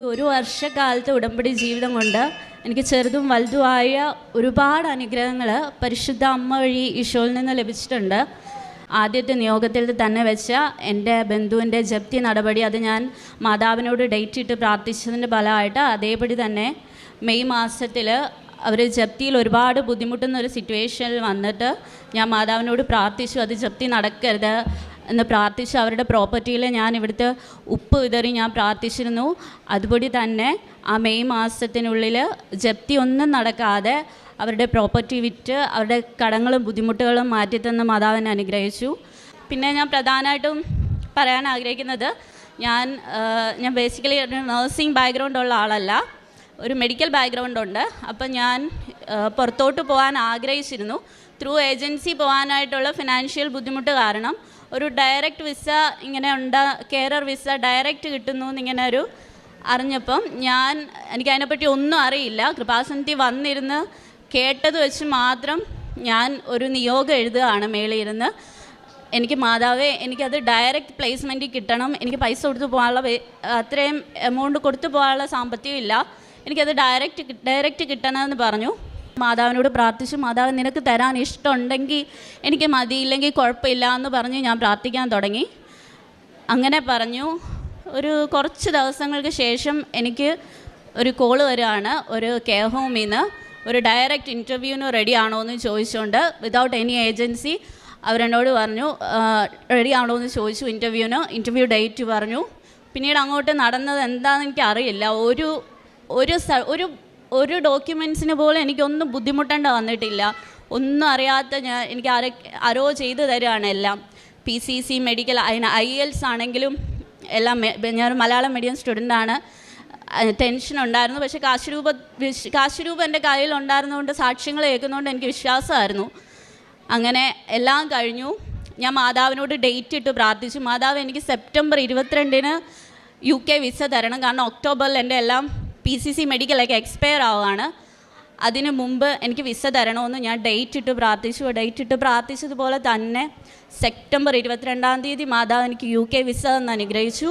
ഒരു വർഷക്കാലത്തെ ഉടമ്പടി ജീവിതം കൊണ്ട് എനിക്ക് ചെറുതും വലുതുമായ ഒരുപാട് അനുഗ്രഹങ്ങൾ പരിശുദ്ധ അമ്മ വഴി ഈശോയിൽ നിന്ന് ലഭിച്ചിട്ടുണ്ട്. ആദ്യത്തെ നിയോഗത്തിൽ തന്നെ വെച്ച എൻ്റെ ബന്ധുവിൻ്റെ ജപ്തി നടപടി അത് ഞാൻ മാതാവിനോട് ഡേറ്റ് ഇട്ട് പ്രാർത്ഥിച്ചതിൻ്റെ ഫലമായിട്ട് അതേപടി തന്നെ മെയ് മാസത്തിൽ അവർ ജപ്തിയിൽ ഒരുപാട് ബുദ്ധിമുട്ടുന്ന ഒരു സിറ്റുവേഷനിൽ വന്നിട്ട് ഞാൻ മാതാവിനോട് പ്രാർത്ഥിച്ചു, അത് ജപ്തി നടക്കരുത് എന്ന് പ്രാർത്ഥിച്ച് അവരുടെ പ്രോപ്പർട്ടിയിൽ ഞാൻ ഇവിടുത്തെ ഉപ്പ് വിതറി ഞാൻ പ്രാർത്ഥിച്ചിരുന്നു. അതുപടി തന്നെ ആ മെയ് മാസത്തിനുള്ളിൽ ജപ്തി ഒന്നും നടക്കാതെ അവരുടെ പ്രോപ്പർട്ടി വിറ്റ് അവരുടെ കടങ്ങളും ബുദ്ധിമുട്ടുകളും മാറ്റിത്തന്ന് മാതാവിനെ അനുഗ്രഹിച്ചു. പിന്നെ ഞാൻ പ്രധാനമായിട്ടും പറയാൻ ആഗ്രഹിക്കുന്നത് ഞാൻ ബേസിക്കലി ഒരു നഴ്സിംഗ് ബാക്ക്ഗ്രൗണ്ട് ഉള്ള ആളല്ല, ഒരു മെഡിക്കൽ ബാക്ക്ഗ്രൗണ്ട് ഉണ്ട്. അപ്പം ഞാൻ പുറത്തോട്ട് പോകാൻ ആഗ്രഹിച്ചിരുന്നു. ത്രൂ ഏജൻസി പോകാനായിട്ടുള്ള ഫിനാൻഷ്യൽ ബുദ്ധിമുട്ട് കാരണം ഒരു ഡയറക്റ്റ് വിസ ഇങ്ങനെ കെയറർ വിസ ഡയറക്റ്റ് കിട്ടുന്നു എന്നിങ്ങനെ ഒരു അറിഞ്ഞപ്പം എനിക്ക് അതിനെപ്പറ്റി ഒന്നും അറിയില്ല. കൃപാസനത്തിൽ വന്നിരുന്ന് കേട്ടത് വെച്ച് മാത്രം ഞാൻ ഒരു നിയോഗം എഴുതുകയാണ് മേളിയിരുന്ന്. എനിക്ക് മാതാവേ, എനിക്കത് ഡയറക്റ്റ് പ്ലേസ്മെൻറ്റിൽ കിട്ടണം, എനിക്ക് പൈസ കൊടുത്ത് പോകാനുള്ള അത്രയും എമൗണ്ട് കൊടുത്തു പോകാനുള്ള സാമ്പത്തികം ഇല്ല, എനിക്കത് ഡയറക്റ്റ് കിട്ടണമെന്ന് പറഞ്ഞു. മാതാവിനോട് പ്രാർത്ഥിച്ചു, മാതാവ് നിനക്ക് തരാൻ ഇഷ്ടമുണ്ടെങ്കിൽ എനിക്ക് മതിയില്ലെങ്കിൽ കുഴപ്പമില്ല എന്ന് പറഞ്ഞ് ഞാൻ പ്രാർത്ഥിക്കാൻ തുടങ്ങി. അങ്ങനെ പറഞ്ഞു. ഒരു കുറച്ച് ദിവസങ്ങൾക്ക് ശേഷം എനിക്ക് ഒരു കോള് വരികയാണ്. ഒരു കെയർ ഹോമിൽ നിന്ന് ഒരു ഡയറക്റ്റ് ഇൻ്റർവ്യൂവിന് റെഡി ആണോ എന്ന് ചോദിച്ചുകൊണ്ട് വിതൗട്ട് എനി ഏജൻസി അവരെന്നോട് പറഞ്ഞു റെഡി ആണോ എന്ന് ചോദിച്ചു. ഇൻ്റർവ്യൂ ഡേറ്റ് പറഞ്ഞു. പിന്നീട് അങ്ങോട്ട് നടന്നത് എന്താണെന്ന് എനിക്ക് അറിയില്ല. ഒരു ഡോക്യുമെൻറ്റ്സിന് പോലും എനിക്കൊന്നും ബുദ്ധിമുട്ടേണ്ട വന്നിട്ടില്ല. ഒന്നും അറിയാത്ത എനിക്ക് ആരോ ചെയ്തു തരികയാണ് എല്ലാം. PCC മെഡിക്കൽ, അതിന് IELTS ആണെങ്കിലും എല്ലാം. ഞാൻ മലയാളം മീഡിയം സ്റ്റുഡൻ്റാണ്. ടെൻഷൻ ഉണ്ടായിരുന്നു, പക്ഷേ കാശ് രൂപ എൻ്റെ കയ്യിലുണ്ടായിരുന്നതുകൊണ്ട് സാക്ഷ്യങ്ങൾ കേൾക്കുന്നതുകൊണ്ട് എനിക്ക് വിശ്വാസമായിരുന്നു. അങ്ങനെ എല്ലാം കഴിഞ്ഞു. ഞാൻ മാതാവിനോട് ഡേറ്റ് ഇട്ട് പ്രാർത്ഥിച്ചു, മാതാവ് എനിക്ക് സെപ്റ്റംബർ 22 UK വിസ തരണം, കാരണം ഒക്ടോബറിൽ എൻ്റെ എല്ലാം PCC മെഡിക്കലൊക്കെ എക്സ്പയർ ആവുകയാണ്. അതിന് മുമ്പ് എനിക്ക് വിസ തരണമെന്ന് ഞാൻ ഡേറ്റ് ഇട്ട് പ്രാർത്ഥിച്ചു. ഡേറ്റ് ഇട്ട് പ്രാർത്ഥിച്ചതുപോലെ തന്നെ സെപ്റ്റംബർ 22 മാതാവ് എനിക്ക് UK വിസ എന്ന് അനുഗ്രഹിച്ചു.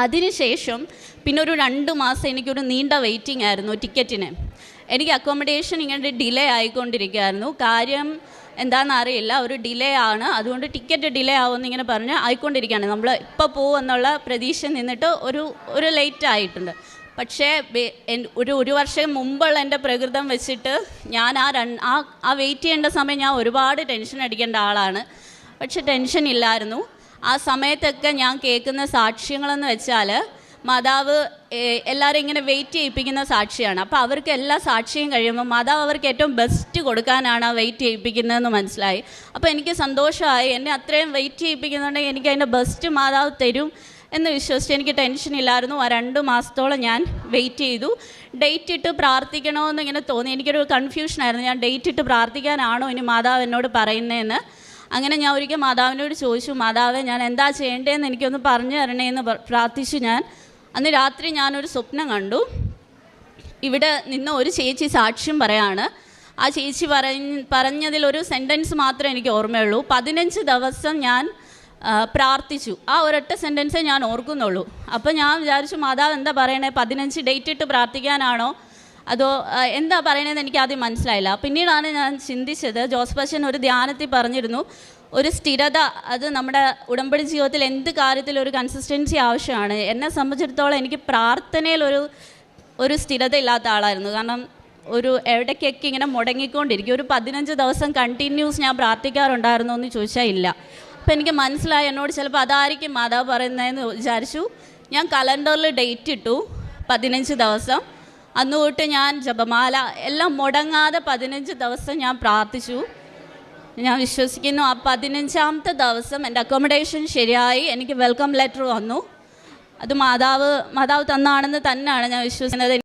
അതിനുശേഷം പിന്നെ ഒരു 2 മാസം എനിക്കൊരു നീണ്ട വെയിറ്റിംഗ് ആയിരുന്നു ടിക്കറ്റിന്. എനിക്ക് അക്കോമഡേഷൻ ഇങ്ങനെ ഡിലേ ആയിക്കൊണ്ടിരിക്കുകയായിരുന്നു. കാര്യം എന്താണെന്ന് അറിയില്ല, ഒരു ഡിലേ ആണ്, അതുകൊണ്ട് ടിക്കറ്റ് ഡിലേ ആവുമെന്ന് ഇങ്ങനെ പറഞ്ഞ് ആയിക്കൊണ്ടിരിക്കുകയാണ്. നമ്മൾ ഇപ്പോൾ പോകുമെന്നുള്ള പ്രതീക്ഷ നിന്നിട്ട് ഒരു ലേറ്റ് ആയിട്ടുണ്ട്. പക്ഷേ ഒരു വർഷം മുമ്പുള്ള എൻ്റെ പ്രകൃതം വെച്ചിട്ട് ഞാൻ ആ വെയിറ്റ് ചെയ്യേണ്ട സമയം ഞാൻ ഒരുപാട് ടെൻഷൻ അടിക്കേണ്ട ആളാണ്. പക്ഷെ ടെൻഷൻ ഇല്ലായിരുന്നു. ആ സമയത്തൊക്കെ ഞാൻ കേൾക്കുന്ന സാക്ഷ്യങ്ങളെന്ന് വെച്ചാൽ മാതാവ് എല്ലാവരും ഇങ്ങനെ വെയിറ്റ് ചെയ്യിപ്പിക്കുന്ന സാക്ഷിയാണ്. അപ്പോൾ അവർക്ക് എല്ലാ സാക്ഷിയും കഴിയുമ്പോൾ മാതാവ് അവർക്ക് ഏറ്റവും ബെസ്റ്റ് കൊടുക്കാനാണ് ആ വെയിറ്റ് ചെയ്യിപ്പിക്കുന്നതെന്ന് മനസ്സിലായി. അപ്പോൾ എനിക്ക് സന്തോഷമായി. എന്നെ അത്രയും വെയിറ്റ് ചെയ്യിപ്പിക്കുന്നുണ്ടെങ്കിൽ എനിക്ക് അതിൻ്റെ ബെസ്റ്റ് മാതാവ് തരും എന്ന് വിശ്വസിച്ച് എനിക്ക് ടെൻഷനില്ലായിരുന്നു. ആ 2 മാസത്തോളം ഞാൻ വെയിറ്റ് ചെയ്തു. ഡേറ്റ് ഇട്ട് പ്രാർത്ഥിക്കണമെന്ന് ഇങ്ങനെ തോന്നി. എനിക്കൊരു കൺഫ്യൂഷനായിരുന്നു, ഞാൻ ഡേറ്റ് ഇട്ട് പ്രാർത്ഥിക്കാനാണോ ഇനി മാതാവ് എന്നോട് പറയുന്നതെന്ന്. അങ്ങനെ ഞാൻ ഒരിക്കൽ മാതാവിനോട് ചോദിച്ചു, മാതാവേ ഞാൻ എന്താ ചെയ്യേണ്ടതെന്ന് എനിക്കൊന്ന് പറഞ്ഞു തരണേന്ന് പ്രാർത്ഥിച്ചു. അന്ന് രാത്രി ഞാനൊരു സ്വപ്നം കണ്ടു. ഇവിടെ നിന്ന് ഒരു ചേച്ചി സാക്ഷ്യം പറയാണ്. ആ ചേച്ചി പറഞ്ഞതിലൊരു സെൻറ്റൻസ് മാത്രമേ എനിക്ക് ഓർമ്മയുള്ളൂ. 15 ദിവസം ഞാൻ പ്രാർത്ഥിച്ചു. ആ ഒരൊറ്റ സെൻറ്റൻസേ ഞാൻ ഓർക്കുന്നുള്ളൂ. അപ്പോൾ ഞാൻ വിചാരിച്ചു, മാതാവ് എന്താ പറയണേ, 15 ഡേറ്റ് ഇട്ട് പ്രാർത്ഥിക്കാനാണോ അതോ എന്താ പറയണതെന്ന് എനിക്ക് ആദ്യം മനസ്സിലായില്ല. പിന്നീടാണ് ഞാൻ ചിന്തിച്ചത്, ജോസഫ് അച്ഛൻ ഒരു ധ്യാനത്തിൽ പറഞ്ഞിരുന്നു, ഒരു സ്ഥിരത അത് നമ്മുടെ ഉടമ്പടി ജീവിതത്തിൽ എന്ത് കാര്യത്തിലും ഒരു കൺസിസ്റ്റൻസി ആവശ്യമാണ്. എന്നെ സംബന്ധിച്ചിടത്തോളം എനിക്ക് പ്രാർത്ഥനയിൽ ഒരു സ്ഥിരത ഇല്ലാത്ത ആളായിരുന്നു. കാരണം എവിടേക്കൊക്കെ ഇങ്ങനെ മുടങ്ങിക്കൊണ്ടിരിക്കും. ഒരു 15 ദിവസം കണ്ടിന്യൂസ് ഞാൻ പ്രാർത്ഥിക്കാറുണ്ടായിരുന്നോ എന്ന് ചോദിച്ചാൽ ഇല്ല. അപ്പോൾ എനിക്ക് മനസ്സിലായി, എന്നോട് ചിലപ്പോൾ അതായിരിക്കും മാതാവ് പറയുന്നതെന്ന് വിചാരിച്ചു. ഞാൻ കലണ്ടറിൽ ഡേറ്റ് ഇട്ടു 15 ദിവസം. അന്ന് തൊട്ട് ഞാൻ ജപമാല എല്ലാം മുടങ്ങാതെ 15 ദിവസം ഞാൻ പ്രാർത്ഥിച്ചു. ഞാൻ വിശ്വസിക്കുന്നു ആ 15ാമത്തെ ദിവസം എൻ്റെ അക്കോമഡേഷൻ ശരിയായി, എനിക്ക് വെൽക്കം ലെറ്റർ വന്നു. അത് മാതാവ് തന്നാണെന്ന് തന്നെയാണ് ഞാൻ വിശ്വസിക്കുന്നത്.